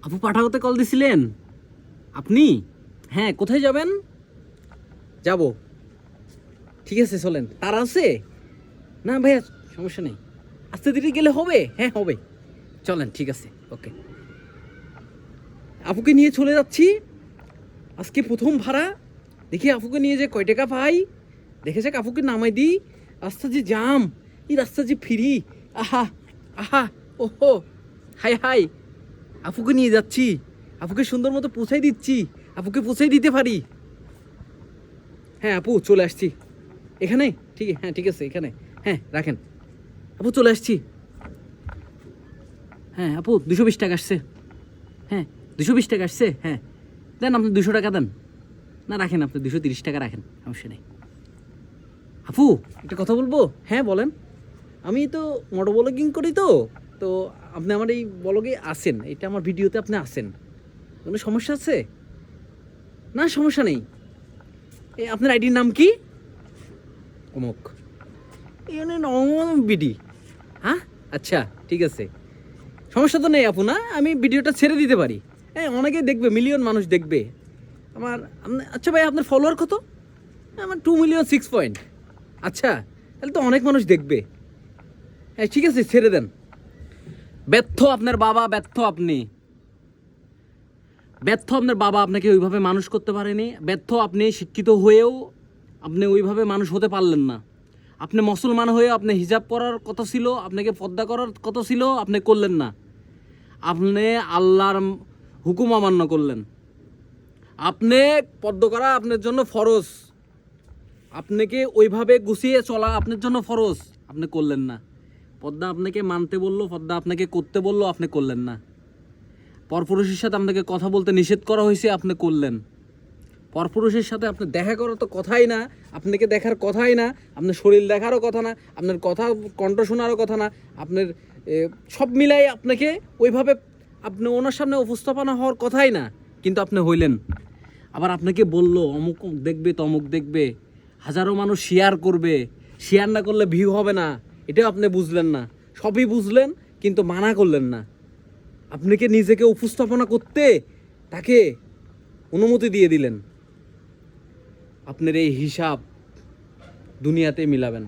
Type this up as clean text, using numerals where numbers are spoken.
আপু পাঠাওতে কল দিছিলেন আপনি? হ্যাঁ, কোথায় যাবেন? যাব, ঠিক আছে চলেন। তার আছে না ভাইয়া, সমস্যা নেই, আস্তে ধীরে গেলে হবে। হ্যাঁ হবে, চলেন ঠিক আছে, ওকে। আপুকে নিয়ে চলে যাচ্ছি, আজকে প্রথম ভাড়া। দেখি আপুকে নিয়ে যে কয় টাকা পাই, দেখে যাক। আপুকে নামাই দিই, রাস্তা যে জাম, এই রাস্তা যে ফিরি, আহা আহা, ওহো, হাই হাই। আপুকে নিয়ে যাচ্ছি, আপুকে সুন্দর মতো পৌঁছাই দিচ্ছি, আপুকে পৌঁছাই দিতে পারি। হ্যাঁ আপু চলে আসছি এখানে, ঠিক, হ্যাঁ ঠিক আছে এখানে। হ্যাঁ রাখেন, আপু চলে আসছি। হ্যাঁ আপু 220 টাকা আসছে। হ্যাঁ 220 টাকা আসছে। হ্যাঁ দেন, আপনি 200 টাকা দেন। না রাখেন, আপনি 230 টাকা রাখেন, সমস্যা নেই। আপু একটা কথা বলবো? হ্যাঁ বলেন। আমি তো মোটো ব্লগিং করি, তো তো আপনি আমার এই ব্লগে আসেন, এটা আমার ভিডিওতে আপনি আসেন, কোনো সমস্যা আছে? না সমস্যা নেই। আপনার আইডির নাম কি? অমুক বিডি। হ্যাঁ আচ্ছা ঠিক আছে, সমস্যা তো নেই আপু। না আমি ভিডিওটা ছেড়ে দিতে পারি, হ্যাঁ অনেকেই দেখবে, মিলিয়ন মানুষ দেখবে আমার। আচ্ছা ভাই আপনার ফলোয়ার কত? আমার 2,000,006 আচ্ছা, তাহলে তো অনেক মানুষ দেখবে। হ্যাঁ ঠিক আছে ছেড়ে দেন। ব্যর্থ আপনার বাবা, ব্যর্থ আপনি, ব্যর্থ আপনার বাবা আপনাকে ওইভাবে মানুষ করতে পারেনি। ব্যর্থ আপনি, শিক্ষিত হয়েও আপনি ওইভাবে মানুষ হতে পারলেন না। আপনি মুসলমান হয়ে আপনি হিজাব পরার কথা ছিল, আপনাকে পর্দা করার কথা ছিল, আপনি করলেন না। আপনি আল্লাহর হুকুম অমান্য করলেন। আপনি পর্দা করা আপনার জন্য ফরজ, আপনাকে ওইভাবে গুছিয়ে চলা আপনার জন্য ফরজ, আপনি করলেন না। পর্দা আপনাকে মানতে বললো, পর্দা আপনাকে করতে বললো, আপনি করলেন না। পরপুরুষের সাথে আপনাকে কথা বলতে নিষেধ করা হয়েছে, আপনি করলেন। পরপুরুষের সাথে আপনি দেখা করার তো কথাই না, আপনাকে দেখার কথাই না, আপনার শরীর দেখারও কথা না, আপনার কথা কণ্ঠ শোনারও কথা না, আপনার সব মিলাই আপনাকে ওইভাবে আপনি ওনার সামনে উপস্থাপনা হওয়ার কথাই না, কিন্তু আপনি হইলেন। আবার আপনাকে বললো অমুক দেখবে, তমুক দেখবে, হাজারো মানুষ শেয়ার করবে, শেয়ার না করলে ভিউ হবে না, এটাও আপনি বুঝলেন না। সবই বুঝলেন কিন্তু মানা করলেন না। আপনাকে নিজেকে উপস্থাপনা করতে তাকে অনুমতি দিয়ে দিলেন। আপনার এই হিসাব দুনিয়াতে মিলাবেন।